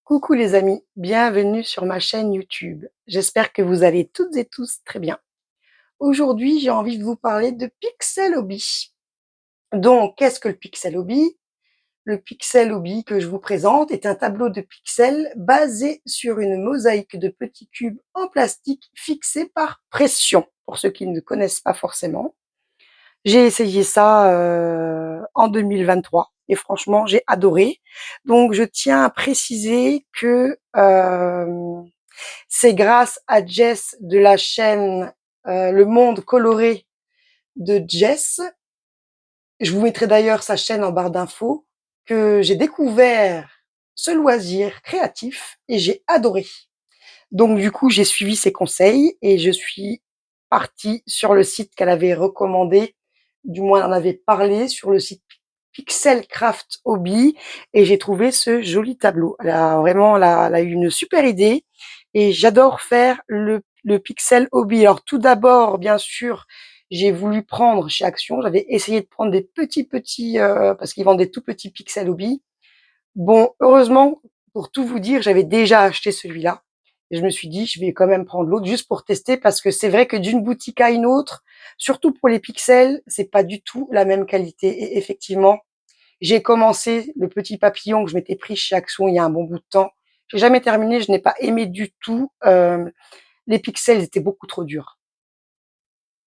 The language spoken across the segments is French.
Coucou les amis, bienvenue sur ma chaîne YouTube. J'espère que vous allez toutes et tous très bien. Aujourd'hui, j'ai envie de vous parler de Pixel Hobby. Donc, qu'est-ce que le Pixel Hobby? Le Pixel Hobby que je vous présente est un tableau de pixels basé sur une mosaïque de petits cubes en plastique fixés par pression, pour ceux qui ne connaissent pas forcément. J'ai essayé ça en 2023 et franchement, j'ai adoré. Donc, je tiens à préciser que c'est grâce à Jess de la chaîne Le Monde Coloré de Jess. Je vous mettrai d'ailleurs sa chaîne en barre d'infos, que j'ai découvert ce loisir créatif et j'ai adoré. Donc du coup, j'ai suivi ses conseils et je suis partie sur le site qu'elle avait recommandé, du moins elle en avait parlé sur le site Pixel Craft Hobby et j'ai trouvé ce joli tableau. Elle a eu une super idée et j'adore faire le Pixel Hobby. Alors tout d'abord, bien sûr, j'ai voulu prendre chez Action, j'avais essayé de prendre des petits, parce qu'ils vendent des tout petits Pixel Hobby. Bon, heureusement, pour tout vous dire, j'avais déjà acheté celui-là. Et je me suis dit, je vais quand même prendre l'autre juste pour tester parce que c'est vrai que d'une boutique à une autre, surtout pour les pixels, c'est pas du tout la même qualité. Et effectivement, j'ai commencé le petit papillon que je m'étais pris chez Action il y a un bon bout de temps. J'ai jamais terminé, je n'ai pas aimé du tout. Les pixels étaient beaucoup trop durs.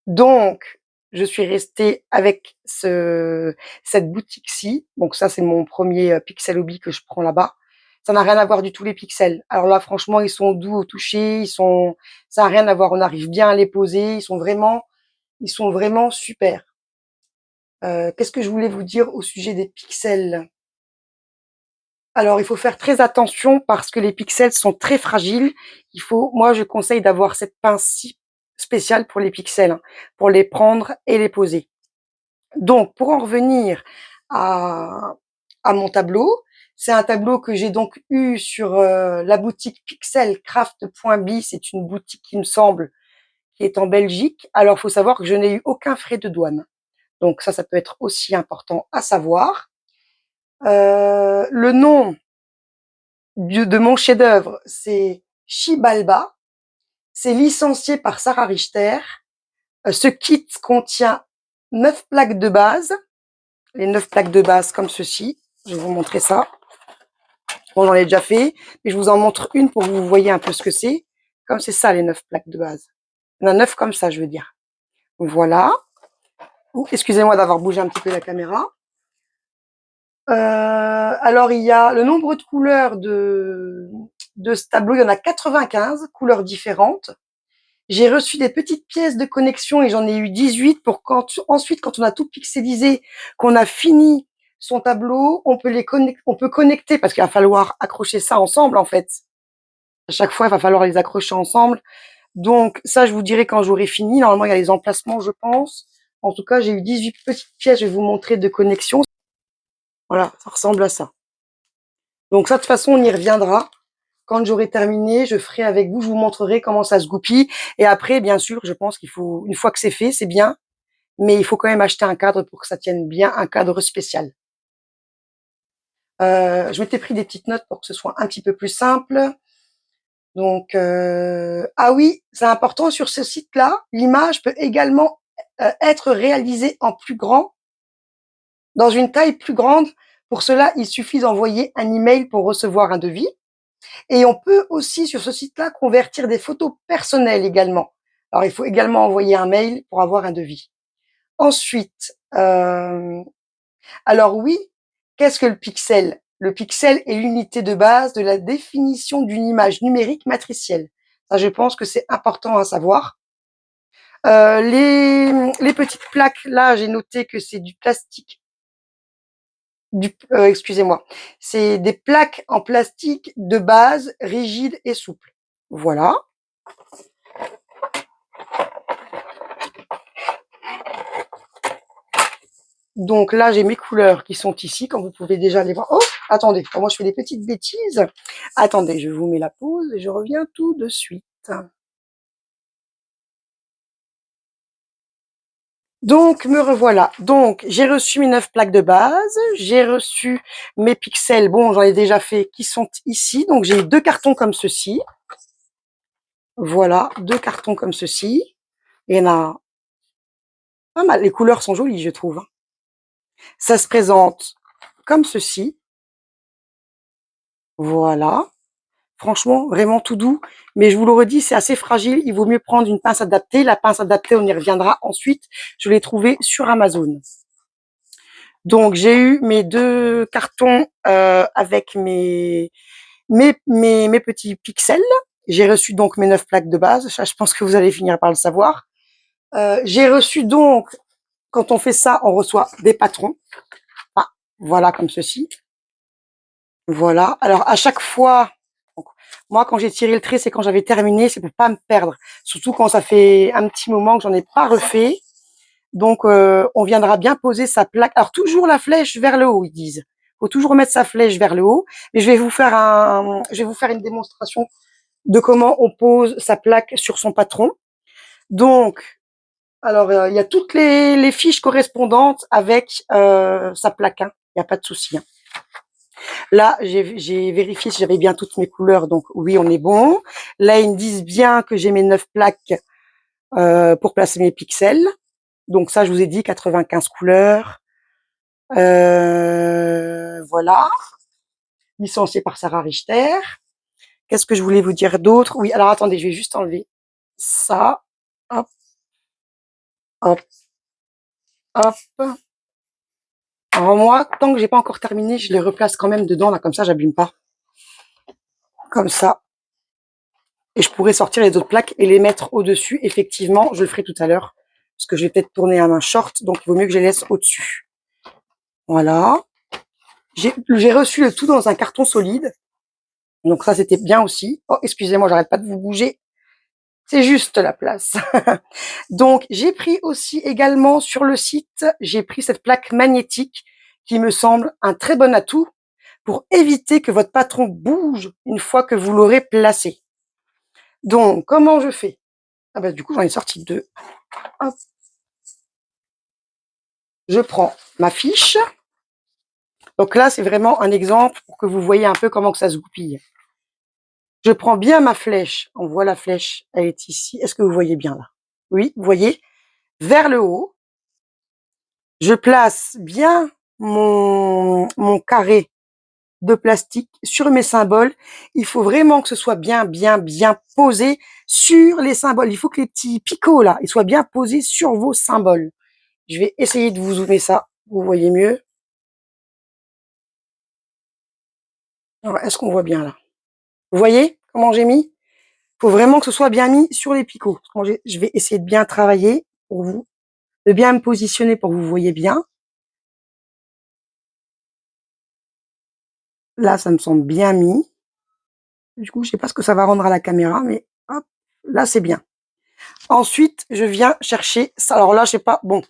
Donc, je suis restée avec cette boutique-ci. Donc ça, c'est mon premier Pixel Hobby que je prends là-bas. Ça n'a rien à voir du tout les pixels. Alors là, franchement, ils sont doux au toucher, ça n'a rien à voir. On arrive bien à les poser. Ils sont vraiment super. Qu'est-ce que je voulais vous dire au sujet des pixels? Alors, il faut faire très attention parce que les pixels sont très fragiles. Moi, je conseille d'avoir cette pince spéciale pour les pixels, hein, pour les prendre et les poser. Donc, pour en revenir à, à mon tableau, c'est un tableau que j'ai donc eu sur la boutique pixelcraft.be. C'est une boutique qui me semble qui est en Belgique. Alors, il faut savoir que je n'ai eu aucun frais de douane. Donc ça peut être aussi important à savoir. Le nom de mon chef-d'œuvre, c'est Chibalba. C'est licencié par Sarah Richter. Ce kit contient 9 plaques de base. Les 9 plaques de base comme ceci. Je vais vous montrer ça. Bon, j'en ai déjà fait, mais je vous en montre une pour que vous voyez un peu ce que c'est. Comme c'est ça, les 9 plaques de base. Il y en a 9 comme ça, je veux dire. Voilà. Excusez-moi d'avoir bougé un petit peu la caméra. Alors, il y a le nombre de couleurs de ce tableau. Il y en a 95 couleurs différentes. J'ai reçu des petites pièces de connexion et j'en ai eu 18 pour ensuite, quand on a tout pixelisé, qu'on a fini son tableau, on peut connecter parce qu'il va falloir accrocher ça ensemble, en fait. À chaque fois, il va falloir les accrocher ensemble. Donc, ça, je vous dirai quand j'aurai fini. Normalement, il y a les emplacements, je pense. En tout cas, j'ai eu 18 petites pièces, je vais vous montrer, de connexion. Voilà, ça ressemble à ça. Donc ça, de toute façon, on y reviendra. Quand j'aurai terminé, je ferai avec vous, je vous montrerai comment ça se goupille. Et après, bien sûr, je pense qu'il faut, une fois que c'est fait, c'est bien, mais il faut quand même acheter un cadre pour que ça tienne bien, un cadre spécial. Je m'étais pris des petites notes pour que ce soit un petit peu plus simple. Donc, ah oui, c'est important sur ce site-là, l'image peut également être réalisée en plus grand, dans une taille plus grande. Pour cela, il suffit d'envoyer un email pour recevoir un devis. Et on peut aussi, sur ce site-là, convertir des photos personnelles également. Alors, il faut également envoyer un mail pour avoir un devis. Ensuite, alors oui, qu'est-ce que le pixel? Le pixel est l'unité de base de la définition d'une image numérique matricielle. Ça, je pense que c'est important à savoir. Les petites plaques, là, j'ai noté que c'est du plastique. Excusez-moi. C'est des plaques en plastique de base, rigides et souples. Voilà. Donc là, j'ai mes couleurs qui sont ici, comme vous pouvez déjà les voir. Oh, attendez, moi je fais des petites bêtises. Attendez, je vous mets la pause et je reviens tout de suite. Donc, me revoilà. Donc, j'ai reçu mes 9 plaques de base. J'ai reçu mes pixels. Bon, j'en ai déjà fait, qui sont ici. Donc, j'ai 2 cartons comme ceci. Voilà, 2 cartons comme ceci. Il y en a pas mal. Les couleurs sont jolies, je trouve, hein. Ça se présente comme ceci. Voilà. Franchement, vraiment tout doux. Mais je vous le redis, c'est assez fragile. Il vaut mieux prendre une pince adaptée. La pince adaptée, on y reviendra ensuite. Je l'ai trouvée sur Amazon. Donc, j'ai eu mes 2 cartons avec mes petits pixels. J'ai reçu donc mes 9 plaques de base. Ça, je pense que vous allez finir par le savoir. J'ai reçu donc, quand on fait ça, on reçoit des patrons. Ah, voilà, comme ceci. Voilà. Alors, à chaque fois, donc, moi, quand j'ai tiré le trait, c'est quand j'avais terminé, c'est pour pas me perdre. Surtout quand ça fait un petit moment que j'en ai pas refait. Donc, on viendra bien poser sa plaque. Alors, toujours la flèche vers le haut, ils disent. Faut toujours mettre sa flèche vers le haut. Mais je vais vous faire une démonstration de comment on pose sa plaque sur son patron. Donc, alors, il y a toutes les fiches correspondantes avec sa plaque, hein. Il n'y a pas de souci, hein. Là, j'ai vérifié si j'avais bien toutes mes couleurs, donc oui, on est bon. Là, ils me disent bien que j'ai mes 9 plaques pour placer mes pixels. Donc ça, je vous ai dit 95 couleurs. Voilà, licencié par Sarah Richter. Qu'est-ce que je voulais vous dire d'autre? Oui, alors attendez, je vais juste enlever ça. Hop, hop, hop. Alors moi, tant que j'ai pas encore terminé, je les replace quand même dedans, là, comme ça, j'abîme pas. Comme ça. Et je pourrais sortir les autres plaques et les mettre au-dessus. Effectivement, je le ferai tout à l'heure, parce que je vais peut-être tourner à main short, donc il vaut mieux que je les laisse au-dessus. Voilà. J'ai reçu le tout dans un carton solide. Donc ça, c'était bien aussi. Oh, excusez-moi, j'arrête pas de vous bouger. C'est juste la place. Donc, j'ai pris aussi également sur le site, j'ai pris cette plaque magnétique qui me semble un très bon atout pour éviter que votre patron bouge une fois que vous l'aurez placé. Donc, comment je fais? Ah bah, du coup, j'en ai sorti 2. Hop. Je prends ma fiche. Donc là, c'est vraiment un exemple pour que vous voyez un peu comment que ça se goupille. Je prends bien ma flèche. On voit la flèche, elle est ici. Est-ce que vous voyez bien là? Oui, vous voyez? Vers le haut. Je place bien mon carré de plastique sur mes symboles. Il faut vraiment que ce soit bien posé sur les symboles. Il faut que les petits picots là, ils soient bien posés sur vos symboles. Je vais essayer de vous zoomer ça. Vous voyez mieux. Alors, est-ce qu'on voit bien là? Vous voyez comment j'ai mis? Il faut vraiment que ce soit bien mis sur les picots. Je vais essayer de bien travailler pour vous, de bien me positionner pour que vous voyez bien. Là, ça me semble bien mis. Du coup, je sais pas ce que ça va rendre à la caméra, mais hop, là, c'est bien. Ensuite, je viens chercher ça. Alors là, je sais pas, bon,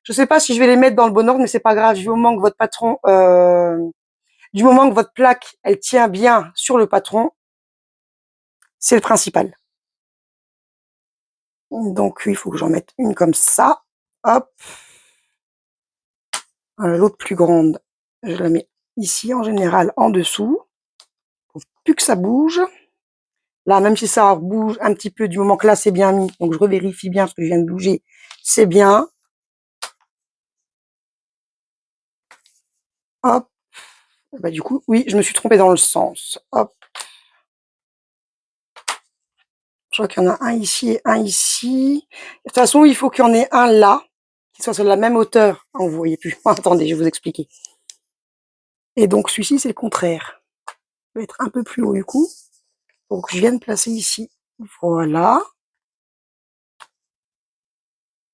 je sais pas si je vais les mettre dans le bon ordre, mais c'est pas grave. Du moment que votre patron, du moment que votre plaque, elle tient bien sur le patron, c'est le principal. Donc, il faut que j'en mette une comme ça. Hop. L'autre plus grande, je la mets ici, en général, en dessous. Faut plus que ça bouge. Là, même si ça bouge un petit peu, du moment que là, c'est bien mis, donc je revérifie bien ce que je viens de bouger, c'est bien. Hop. Bah, du coup, oui, je me suis trompée dans le sens. Hop. Je crois qu'il y en a un ici et un ici. De toute façon, il faut qu'il y en ait un là, qui soit sur la même hauteur. Oh, vous voyez plus. Attendez, je vais vous expliquer. Et donc, celui-ci, c'est le contraire. Il va être un peu plus haut du coup. Donc, je viens de placer ici. Voilà.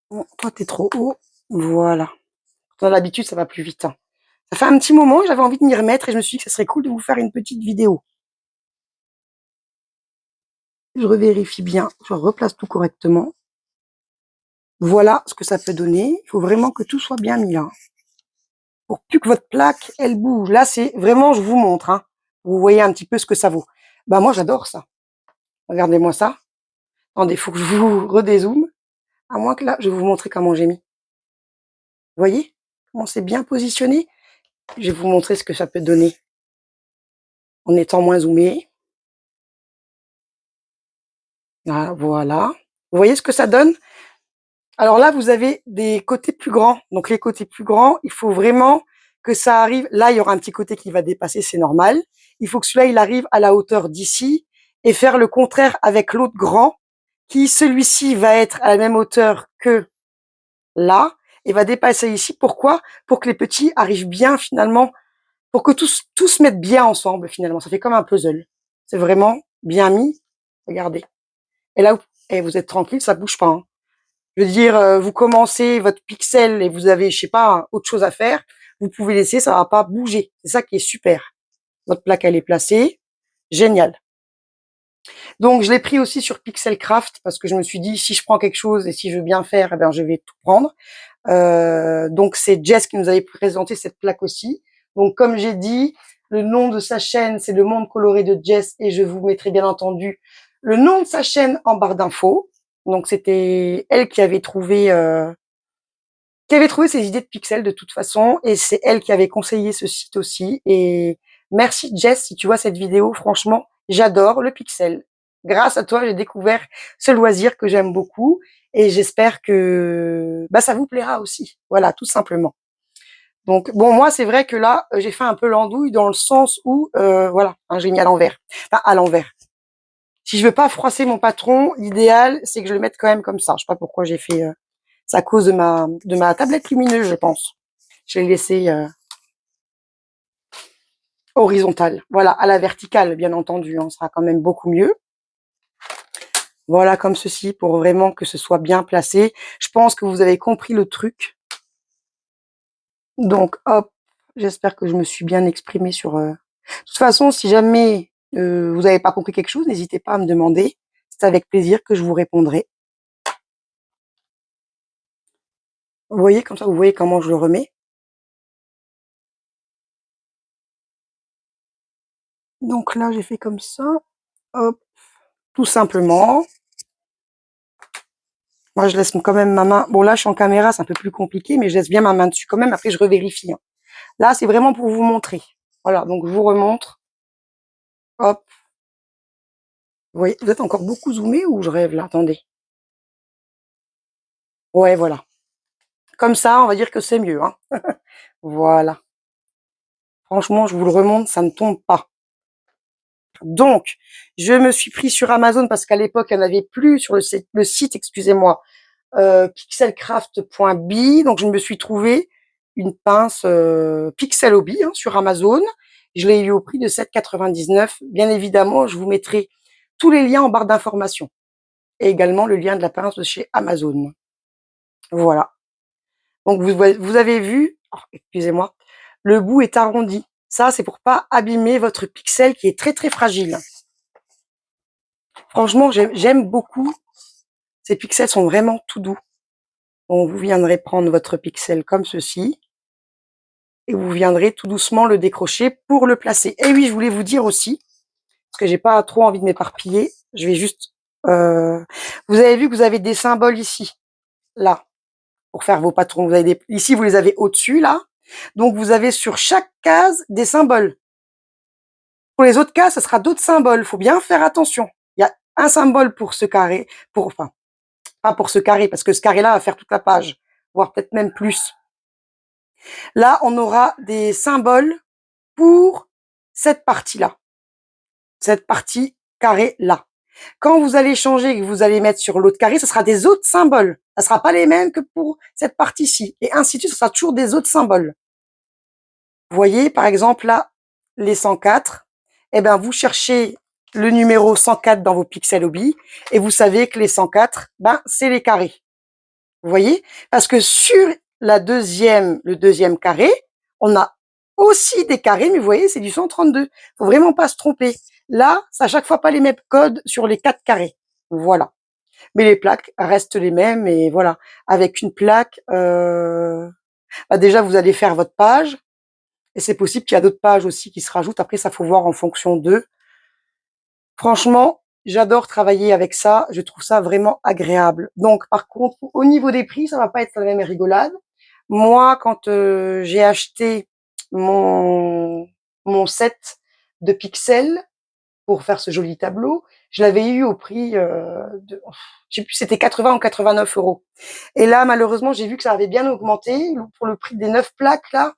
Bon, toi, t'es trop haut. Voilà. Dans l'habitude, ça va plus vite, hein. Ça fait un petit moment que j'avais envie de m'y remettre et je me suis dit que ce serait cool de vous faire une petite vidéo. Je revérifie bien, je replace tout correctement. Voilà ce que ça peut donner. Il faut vraiment que tout soit bien mis là. Pour plus que votre plaque, elle bouge. Là, c'est vraiment, je vous montre, hein. Vous voyez un petit peu ce que ça vaut. Bah, moi, j'adore ça. Regardez-moi ça. Attendez, il faut que je vous redézoome. À moins que là, je vais vous montrer comment j'ai mis. Vous voyez comment c'est bien positionné? Je vais vous montrer ce que ça peut donner en étant moins zoomé. Ah, voilà. Vous voyez ce que ça donne? Alors là, vous avez des côtés plus grands. Donc les côtés plus grands, il faut vraiment que ça arrive. Là, il y aura un petit côté qui va dépasser, c'est normal. Il faut que celui-là, il arrive à la hauteur d'ici et faire le contraire avec l'autre grand, qui celui-ci va être à la même hauteur que là et va dépasser ici. Pourquoi? Pour que les petits arrivent bien finalement, pour que tous se mettent bien ensemble finalement. Ça fait comme un puzzle. C'est vraiment bien mis. Regardez. Et là, et vous êtes tranquille, ça bouge pas, hein. Je veux dire, vous commencez votre pixel et vous avez, je sais pas, autre chose à faire, vous pouvez laisser, ça va pas bouger. C'est ça qui est super. Votre plaque, elle est placée. Génial. Donc, je l'ai pris aussi sur Pixelcraft parce que je me suis dit, si je prends quelque chose et si je veux bien faire, eh ben, je vais tout prendre. Donc, c'est Jess qui nous avait présenté cette plaque aussi. Donc, comme j'ai dit, le nom de sa chaîne, c'est Le Monde Coloré de Jess et je vous mettrai bien entendu le nom de sa chaîne en barre d'infos. Donc, c'était elle qui avait trouvé ces idées de pixels de toute façon, et c'est elle qui avait conseillé ce site aussi. Et merci Jess, si tu vois cette vidéo, franchement, j'adore le pixel. Grâce à toi, j'ai découvert ce loisir que j'aime beaucoup, et j'espère que bah, ça vous plaira aussi. Voilà, tout simplement. Donc bon, moi c'est vrai que là, j'ai fait un peu l'andouille dans le sens où, voilà, hein, j'ai mis à l'envers. Enfin, à l'envers. Si je veux pas froisser mon patron, l'idéal, c'est que je le mette quand même comme ça. Je sais pas pourquoi j'ai fait c'est à cause de ma tablette lumineuse, je pense. Je l'ai laissé horizontale. Voilà, à la verticale, bien entendu, hein, sera quand même beaucoup mieux. Voilà, comme ceci, pour vraiment que ce soit bien placé. Je pense que vous avez compris le truc. Donc, hop, j'espère que je me suis bien exprimée sur... De toute façon, si jamais vous n'avez pas compris quelque chose, n'hésitez pas à me demander. C'est avec plaisir que je vous répondrai. Vous voyez, comme ça, vous voyez comment je le remets. Donc là, j'ai fait comme ça. Hop, tout simplement. Moi, je laisse quand même ma main. Bon, là, je suis en caméra, c'est un peu plus compliqué, mais je laisse bien ma main dessus quand même. Après, je revérifie, hein. Là, c'est vraiment pour vous montrer. Voilà, donc je vous remontre. Hop. Vous voyez, vous êtes encore beaucoup zoomé ou je rêve là? Attendez. Ouais, voilà. Comme ça, on va dire que c'est mieux, hein. Voilà. Franchement, je vous le remonte, ça ne tombe pas. Donc, je me suis pris sur Amazon parce qu'à l'époque, il n'y en avait plus sur le site, excusez-moi, pixelcraft.bi. Donc, je me suis trouvé une pince Pixel Hobby hein, sur Amazon. Je l'ai eu au prix de 7,99 €. Bien évidemment, je vous mettrai tous les liens en barre d'information et également le lien de la pince de chez Amazon. Voilà. Donc, vous avez vu, oh, excusez-moi, le bout est arrondi. Ça, c'est pour pas abîmer votre pixel qui est très, très fragile. Franchement, j'aime beaucoup. Ces pixels sont vraiment tout doux. Bon, vous viendrez prendre votre pixel comme ceci et vous viendrez tout doucement le décrocher pour le placer. Et oui, je voulais vous dire aussi, parce que j'ai pas trop envie de m'éparpiller, je vais juste... vous avez vu que vous avez des symboles ici, là, pour faire vos patrons. Vous avez ici, vous les avez au-dessus, là. Donc, vous avez sur chaque case des symboles. Pour les autres cases, ce sera d'autres symboles. Il faut bien faire attention. Il y a un symbole pour ce carré, enfin, pas pour ce carré, parce que ce carré-là va faire toute la page, voire peut-être même plus. Là, on aura des symboles pour cette partie-là, cette partie carré-là. Quand vous allez changer et que vous allez mettre sur l'autre carré, ce sera des autres symboles. Ça ne sera pas les mêmes que pour cette partie-ci. Et ainsi de suite, ce sera toujours des autres symboles. Vous voyez, par exemple, là, les 104, eh ben, vous cherchez le numéro 104 dans vos Pixel Hobby et vous savez que les 104, ben, c'est les carrés. Vous voyez? Parce que sur le deuxième carré, on a aussi des carrés, mais vous voyez, c'est du 132. Faut vraiment pas se tromper. Là, c'est à chaque fois pas les mêmes codes sur les 4 carrés. Voilà. Mais les plaques restent les mêmes et voilà. Avec une plaque, bah déjà, vous allez faire votre page et c'est possible qu'il y a d'autres pages aussi qui se rajoutent. Après, ça faut voir en fonction d'eux. Franchement, j'adore travailler avec ça. Je trouve ça vraiment agréable. Donc, par contre, au niveau des prix, ça va pas être la même rigolade. Moi, quand, j'ai acheté mon set de pixels pour faire ce joli tableau, je l'avais eu au prix, de je sais plus, c'était 80 ou 89 €. Et là, malheureusement, j'ai vu que ça avait bien augmenté. Pour le prix des 9 plaques là,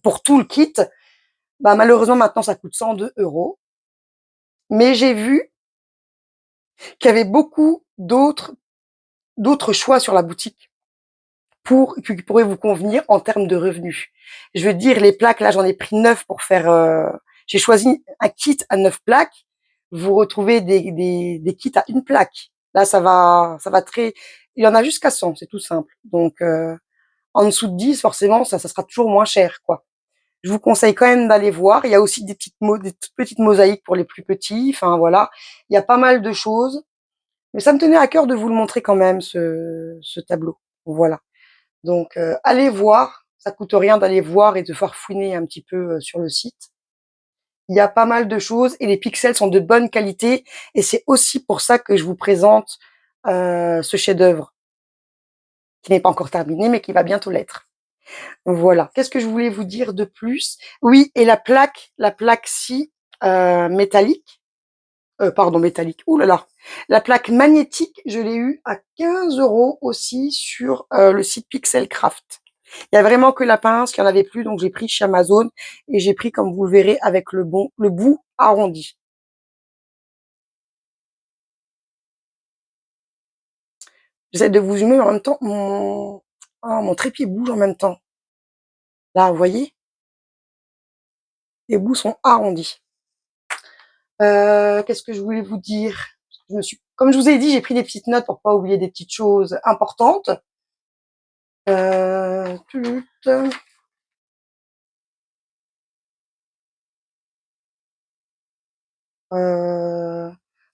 pour tout le kit, bah, malheureusement maintenant ça coûte 102 €. Mais j'ai vu qu'il y avait beaucoup d'autres choix sur la boutique qui pourraient vous convenir en termes de revenus. Je veux dire, les plaques là, j'en ai pris 9 pour faire, j'ai choisi un kit à 9 plaques. Vous retrouvez des kits à une plaque. Là, ça va très il y en a jusqu'à 100, c'est tout simple. Donc en dessous de 10, forcément, ça sera toujours moins cher, quoi. Je vous conseille quand même d'aller voir. Il y a aussi des toutes petites mosaïques pour les plus petits. Enfin voilà, il y a pas mal de choses. Mais ça me tenait à cœur de vous le montrer quand même, ce tableau. Voilà. Donc, allez voir. Ça coûte rien d'aller voir et de farfouiner un petit peu sur le site. Il y a pas mal de choses et les pixels sont de bonne qualité. Et c'est aussi pour ça que je vous présente ce chef-d'œuvre qui n'est pas encore terminé, mais qui va bientôt l'être. Voilà. Qu'est-ce que je voulais vous dire de plus? Oui, et la plaque-ci métallique, pardon métallique, ouh là là, la plaque magnétique, je l'ai eue à 15 € aussi sur le site Pixelcraft. Il y a vraiment que la pince, qu'il y en avait plus, donc j'ai pris chez Amazon et j'ai pris, comme vous le verrez, avec le bout arrondi. J'essaie de vous zoomer, mais en même temps, mon trépied bouge en même temps. Là, vous voyez? Les bouts sont arrondis. Qu'est-ce que je voulais vous dire? Comme je vous ai dit, j'ai pris des petites notes pour pas oublier des petites choses importantes. Tut.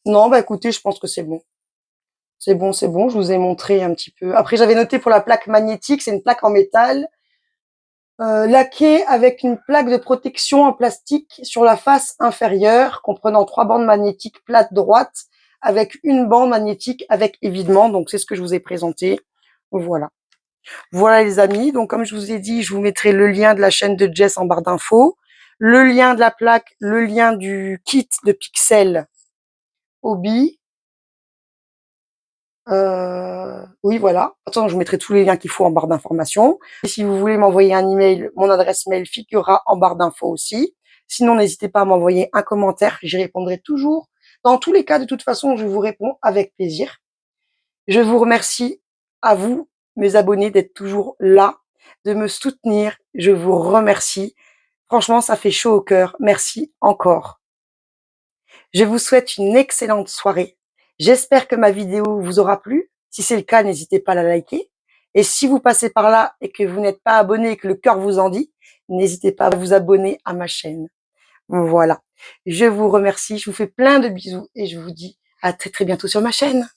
Non, bah écoutez, je pense que c'est bon. C'est bon, c'est bon, je vous ai montré un petit peu. Après, j'avais noté pour la plaque magnétique, c'est une plaque en métal, laquée avec une plaque de protection en plastique sur la face inférieure, comprenant 3 bandes magnétiques plates droites, avec une bande magnétique avec évidement, donc c'est ce que je vous ai présenté. Voilà. Voilà les amis, donc comme je vous ai dit, je vous mettrai le lien de la chaîne de Jess en barre d'infos, le lien de la plaque, le lien du kit de pixels Hobby. Oui, voilà. Attends, je vous mettrai tous les liens qu'il faut en barre d'informations. Et si vous voulez m'envoyer un email, mon adresse mail figurera en barre d'infos aussi. Sinon, n'hésitez pas à m'envoyer un commentaire, j'y répondrai toujours. Dans tous les cas, de toute façon, je vous réponds avec plaisir. Je vous remercie à vous, mes abonnés, d'être toujours là, de me soutenir. Je vous remercie. Franchement, ça fait chaud au cœur. Merci encore. Je vous souhaite une excellente soirée. J'espère que ma vidéo vous aura plu. Si c'est le cas, n'hésitez pas à la liker. Et si vous passez par là et que vous n'êtes pas abonné et que le cœur vous en dit, n'hésitez pas à vous abonner à ma chaîne. Voilà. Je vous remercie. Je vous fais plein de bisous et je vous dis à très très bientôt sur ma chaîne.